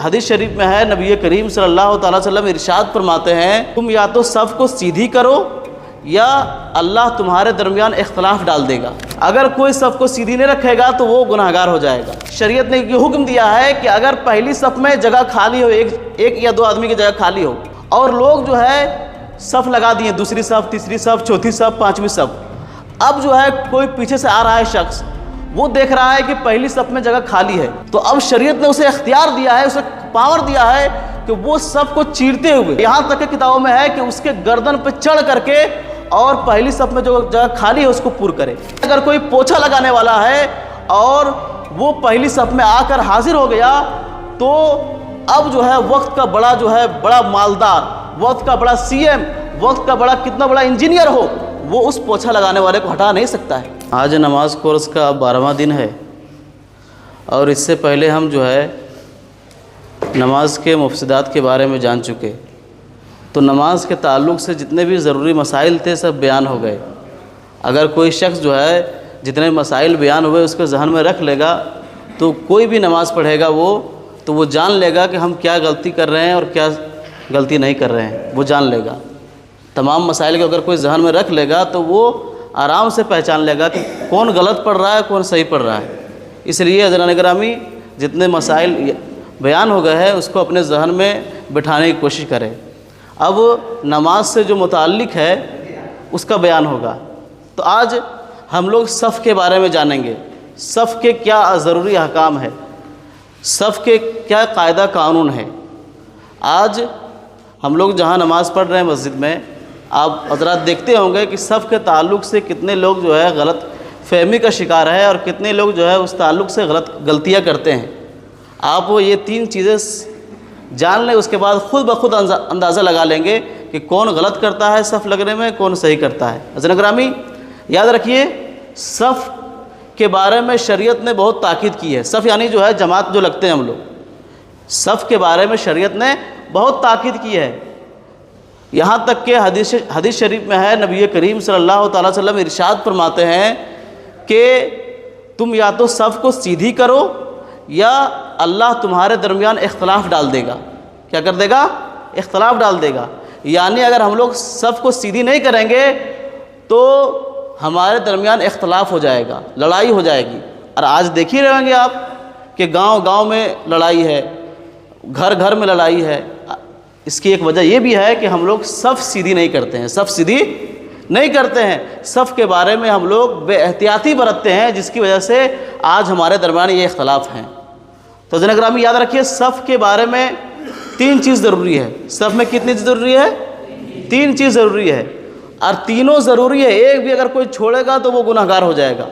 حدیث شریف میں ہے، نبی کریم صلی اللہ تعالیٰ علیہ وسلم ارشاد فرماتے ہیں تم یا تو صف کو سیدھی کرو یا اللہ تمہارے درمیان اختلاف ڈال دے گا۔ اگر کوئی صف کو سیدھی نہیں رکھے گا تو وہ گناہگار ہو جائے گا۔ شریعت نے یہ حکم دیا ہے کہ اگر پہلی صف میں جگہ خالی ہو، ایک یا دو آدمی کی جگہ خالی ہو، اور لوگ جو ہے صف لگا دیے، دوسری صف، تیسری صف، چوتھی صف، پانچویں صف، اب جو ہے کوئی پیچھے سے آ رہا ہے شخص، وہ دیکھ رہا ہے کہ پہلی صف میں جگہ خالی ہے، تو اب شریعت نے اسے اختیار دیا ہے، اسے پاور دیا ہے کہ وہ صف کو چیرتے ہوئے، یہاں تک کہ کتابوں میں ہے کہ اس کے گردن پہ چڑھ کر کے اور پہلی صف میں جو جگہ خالی ہے اس کو پور کرے۔ اگر کوئی پوچھا لگانے والا ہے اور وہ پہلی صف میں آ کر حاضر ہو گیا تو اب جو ہے وقت کا بڑا مالدار، وقت کا بڑا سی ایم، وقت کا کتنا بڑا انجینئر ہو، وہ اس پوچھا لگانے والے کو ہٹا نہیں سکتا ہے۔ آج نماز کورس کا 12واں دن ہے اور اس سے پہلے ہم جو ہے نماز کے مفسدات کے بارے میں جان چکے، تو نماز کے تعلق سے جتنے بھی ضروری مسائل تھے سب بیان ہو گئے۔ اگر کوئی شخص جو ہے جتنے مسائل بیان ہوئے اس کو ذہن میں رکھ لے گا تو کوئی بھی نماز پڑھے گا تو وہ جان لے گا کہ ہم کیا غلطی کر رہے ہیں اور کیا غلطی نہیں کر رہے ہیں، وہ جان لے گا۔ تمام مسائل کو اگر کوئی ذہن میں رکھ لے گا تو وہ آرام سے پہچان لے گا کہ کون غلط پڑھ رہا ہے، کون صحیح پڑھ رہا ہے۔ اس لیے حضرات گرامی جتنے مسائل بیان ہو گئے ہیں اس کو اپنے ذہن میں بٹھانے کی کوشش کریں۔ اب نماز سے جو متعلق ہے اس کا بیان ہوگا۔ تو آج ہم لوگ صف کے بارے میں جانیں گے، صف کے کیا ضروری احکام ہے، صف کے کیا قاعدہ قانون ہے۔ آج ہم لوگ جہاں نماز پڑھ رہے ہیں مسجد میں، آپ حضرات دیکھتے ہوں گے کہ صف کے تعلق سے کتنے لوگ جو ہے غلط فہمی کا شکار ہے اور کتنے لوگ جو ہے اس تعلق سے غلطیاں کرتے ہیں۔ آپ یہ 3 چیزیں جان لیں، اس کے بعد خود بخود اندازہ لگا لیں گے کہ کون غلط کرتا ہے صف لگنے میں، کون صحیح کرتا ہے۔ حضرات گرامی یاد رکھیے، صف کے بارے میں شریعت نے بہت تاکید کی ہے۔ صف یعنی جو ہے جماعت جو لگتے ہیں ہم لوگ، صف کے بارے میں شریعت نے بہت تاکید کی ہے۔ یہاں تک کہ حدیث شریف میں ہے، نبی کریم صلی اللہ تعالیٰ علیہ وسلم ارشاد فرماتے ہیں کہ تم یا تو صف کو سیدھی کرو یا اللہ تمہارے درمیان اختلاف ڈال دے گا۔ کیا کر دے گا؟ اختلاف ڈال دے گا۔ یعنی اگر ہم لوگ صف کو سیدھی نہیں کریں گے تو ہمارے درمیان اختلاف ہو جائے گا، لڑائی ہو جائے گی۔ اور آج دیکھ ہی رہیں گے آپ کہ گاؤں گاؤں میں لڑائی ہے، گھر گھر میں لڑائی ہے۔ اس کی ایک وجہ یہ بھی ہے کہ ہم لوگ صف سیدھی نہیں کرتے ہیں، صف سیدھی نہیں کرتے ہیں، صف کے بارے میں ہم لوگ بے احتیاطی برتتے ہیں، جس کی وجہ سے آج ہمارے درمیان یہ اختلاف ہیں۔ تو حضرات گرامی یاد رکھیے، صف کے بارے میں 3 چیز ضروری ہے۔ صف میں کتنی چیز ضروری ہے؟ 3 چیز ضروری ہے، اور تینوں ضروری ہے۔ ایک بھی اگر کوئی چھوڑے گا تو وہ گناہگار ہو جائے گا،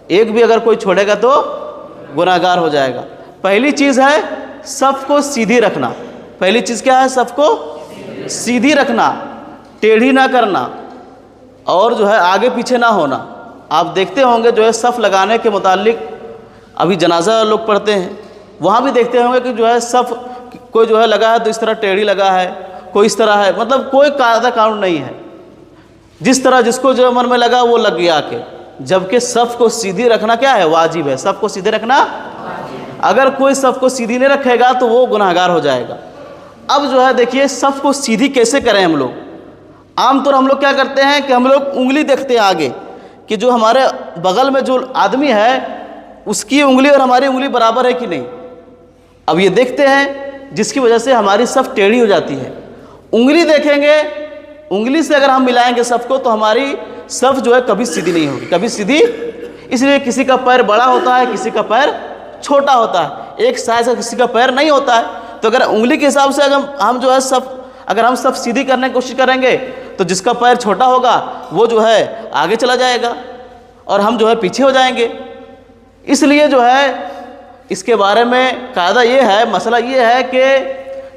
ایک بھی اگر کوئی چھوڑے گا تو گناہگار ہو جائے گا۔ پہلی چیز ہے صف کو سیدھی رکھنا۔ پہلی چیز کیا ہے؟ صف کو سیدھی رکھنا، ٹیڑھی نہ کرنا، اور جو ہے آگے پیچھے نہ ہونا۔ آپ دیکھتے ہوں گے جو ہے صف لگانے کے متعلق ابھی جنازہ لوگ پڑھتے ہیں، وہاں بھی دیکھتے ہوں گے کہ جو ہے صف کوئی جو ہے لگا ہے تو اس طرح ٹیڑھی لگا ہے، کوئی اس طرح ہے، مطلب کوئی قاعدہ قانون نہیں ہے، جس طرح جس کو جو من میں لگا وہ لگ گیا کے۔ جبکہ صف کو سیدھی رکھنا کیا ہے؟ واجب ہے۔ صف کو سیدھے رکھنا، اگر کوئی صف کو سیدھی نہیں رکھے گا تو وہ گناہگار ہو جائے گا۔ اب جو ہے دیکھیے صف کو سیدھی کیسے کریں ہم لوگ۔ عام طور ہم لوگ کیا کرتے ہیں کہ ہم لوگ انگلی دیکھتے ہیں آگے کہ جو ہمارے بغل میں جو آدمی ہے اس کی انگلی اور ہماری انگلی برابر ہے کہ نہیں۔ اب یہ دیکھتے ہیں، جس کی وجہ سے ہماری صف ٹیڑھی ہو جاتی ہے۔ انگلی دیکھیں گے، انگلی سے اگر ہم ملائیں گے صف کو تو ہماری صف جو ہے کبھی سیدھی نہیں ہوگی، کبھی سیدھی۔ اس لیے کسی کا پیر بڑا ہوتا ہے، کسی کا پیر چھوٹا ہوتا ہے، ایک سائز کا کسی کا پیر نہیں ہوتا ہے۔ تو اگر انگلی کے حساب سے ہم جو ہے صف سیدھی کرنے کی کوشش کریں گے تو جس کا پیر چھوٹا ہوگا وہ جو ہے آگے چلا جائے گا اور ہم جو ہے پیچھے ہو جائیں گے۔ اس لیے جو ہے اس کے بارے میں قاعدہ یہ ہے، مسئلہ یہ ہے کہ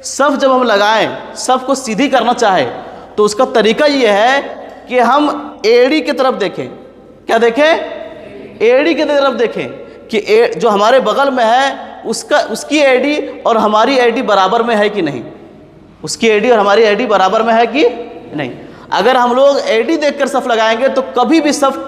صف جب ہم لگائیں، صف کو سیدھی کرنا چاہے تو اس کا طریقہ یہ ہے کہ ہم ایڑی کی طرف دیکھیں۔ کیا دیکھیں؟ ایڑی کی طرف دیکھیں کہ جو ہمارے بغل میں ہے اس کی ایڑی اور ہماری ایڑی برابر میں ہے کہ نہیں، اس کی ایڑی اور ہماری ایڑی برابر میں ہے کہ نہیں۔ اگر ہم لوگ ایڑی دیکھ کر صف لگائیں گے تو کبھی بھی صف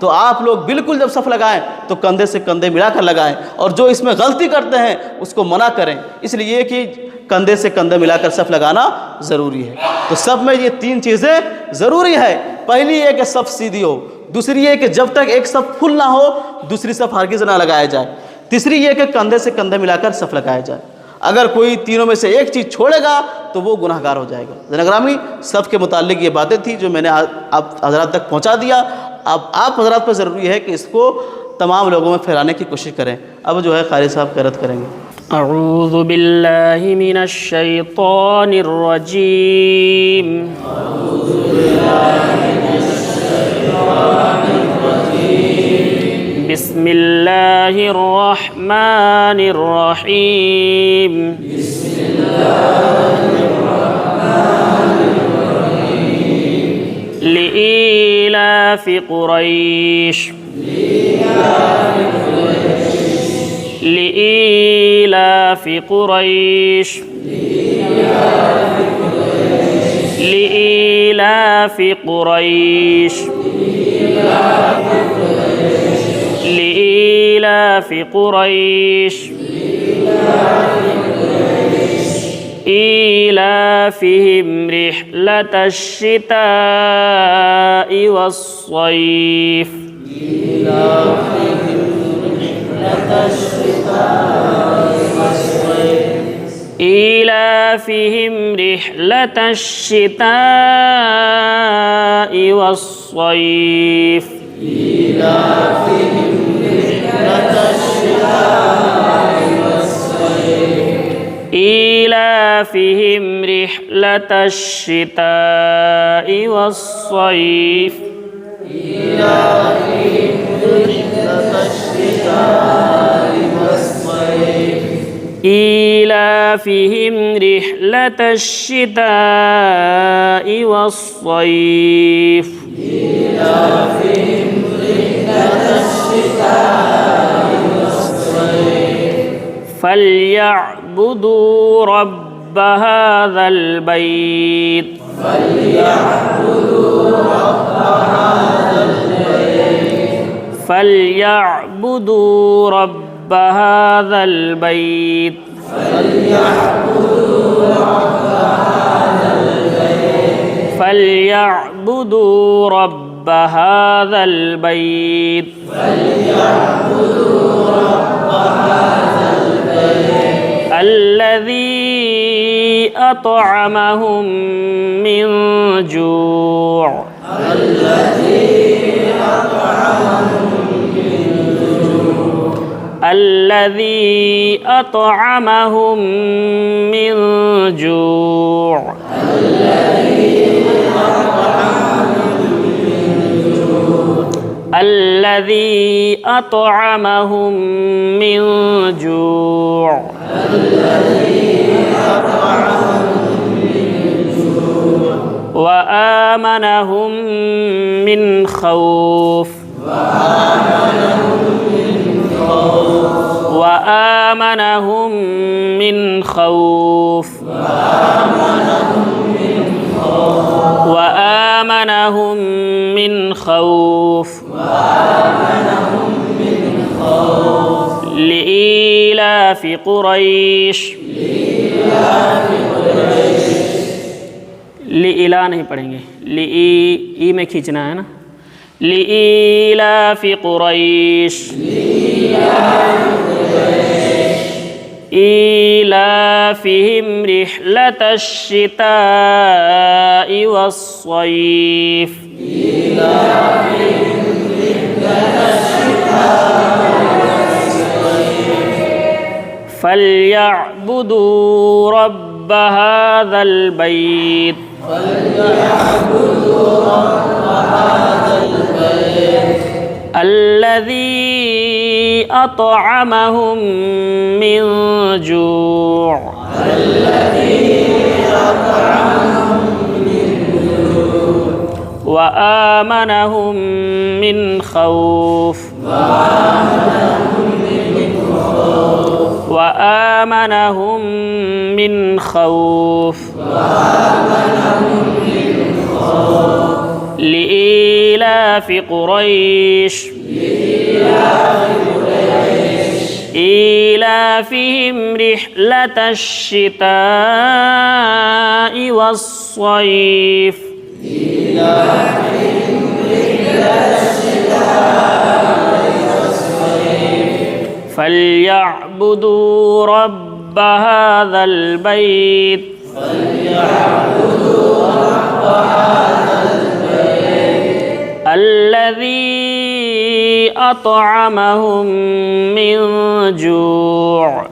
تو آپ لوگ بالکل جب صف لگائیں تو کندھے سے کندھے ملا کر لگائیں، اور جو اس میں غلطی کرتے ہیں اس کو منع کریں، اس لیے کہ کندھے سے کندھے ملا کر صف لگانا ضروری ہے۔ تو صف میں یہ 3 چیزیں ضروری ہے۔ پہلی یہ کہ صف سیدھی ہو، دوسری یہ کہ جب تک ایک صف فل نہ ہو دوسری صف ہرگز نہ لگایا جائے، تیسری یہ کہ کندھے سے کندھے ملا کر صف لگایا جائے۔ اگر کوئی تینوں میں سے ایک چیز چھوڑے گا تو وہ گناہ گار ہو جائے گا۔ جناب گرامی، صف کے متعلق یہ باتیں تھیں جو میں نے آپ حضرات تک پہنچا دیا۔ اب آپ حضرات پر ضروری ہے کہ اس کو تمام لوگوں میں پھیلانے کی کوشش کریں۔ اب جو ہے قاری صاحب قرأت کریں گے۔ اعوذ باللہ من الشیطان الرجیم بسم اللہ الرحمن الرحیم لإیلاف قریش لإیلاف قریش لإیلاف قریش لإیلاف قریش إيلافهم رحلة الشتاء والصيف إيلافهم رحلة الشتاء والصيف إيلافهم رحلة الشتاء والصيف إيلافهم رحلة الشتاء والصيف فليعبدوا رب هذا البيت فليعبدوا رب هذا البيت فليعبدوا رب هذا البيت الذي أطعمهم من جوع الذي أطعمهم من جوع الذي أطعمهم من جوع وآمنهم من خوف وآمنهم من خوف وآمنهم من خوف لإيلاف قریش لإلا نہیں پڑھیں گے، ای میں کھینچنا ہے نا، لإيلاف قریش إيلافهم رحلة الشتاء والصيف فليعبدوا رب هذا البيت الذي أطعمهم من جوع وآمنهم من خوف وآمنهم من خوف لإيلاف قريش إيلافهم رحلة الشتاء والصيف فليعبدوا رب هذا البيت الذي أطعمهم من جوع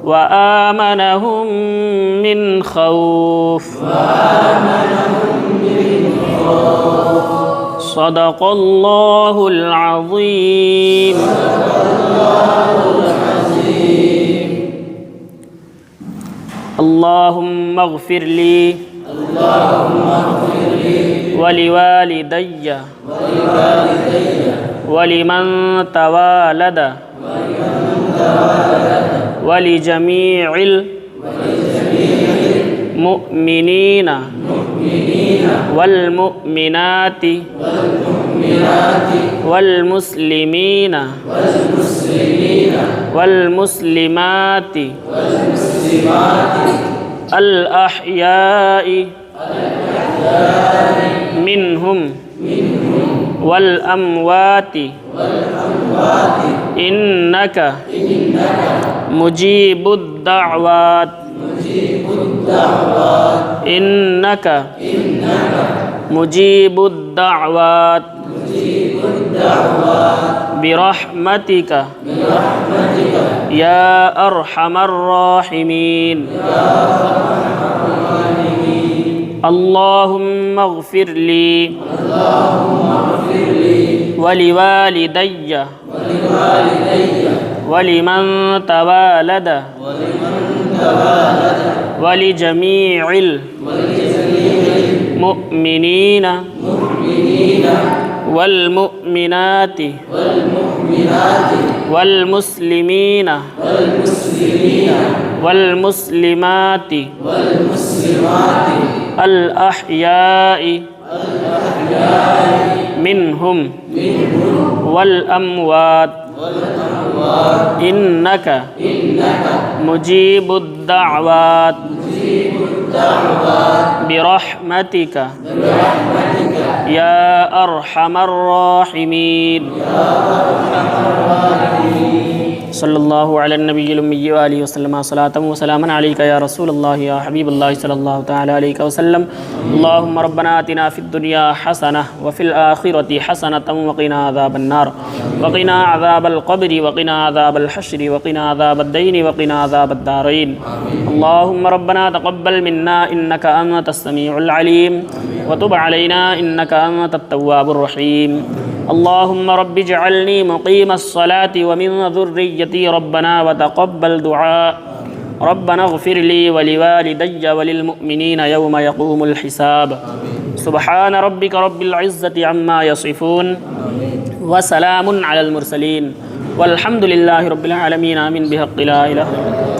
وآمنهم من خوف صدق الله العظيم. اللهم اغفر لي ولوالدي ولمن توالد ولجميع المؤمنين والمؤمنات والمسلمين والمسلمات الأحياء منهم والأموات إنك مجيب الدعوات إنك مجيب الدعوات برحمتك يا أرحم الراحمين. اللهم اغفر لي ولوالدي ولمن توالد ولجميع المؤمنين والمؤمنات والمسلمين والمسلمات الأحياء منهم والأموات إنك مجيب الدعوات برحمتك يا أرحم الراحمين. صلی اللہ علی النبی الأمی وآلہ وسلم صلاة وسلاما علیک یا رسول اللہ یا حبیب اللہ صلی اللہ تعالی علیہ وسلم. اللہم ربنا آتنا فی الدنیا حسنہ وفی الآخرة حسنة وقنا عذاب النار وقنا عذاب القبر وقنا عذاب الحشر وقنا عذاب الدین وقنا عذاب الدارین. اللہم ربنا تقبل منا انک انت السمیع العلیم وتب علینا انک انت التواب الرحیم. اللهم رب اجعلني مقيم الصلاة ومن ذريتي ربنا وتقبل دعاء. ربنا اغفر لي ولوالدي وللمؤمنين يوم يقوم الحساب. سبحان ربك رب العزة عما يصفون وسلام على المرسلين والحمد لله رب العالمين. آمين بحق لا إله إلا الله.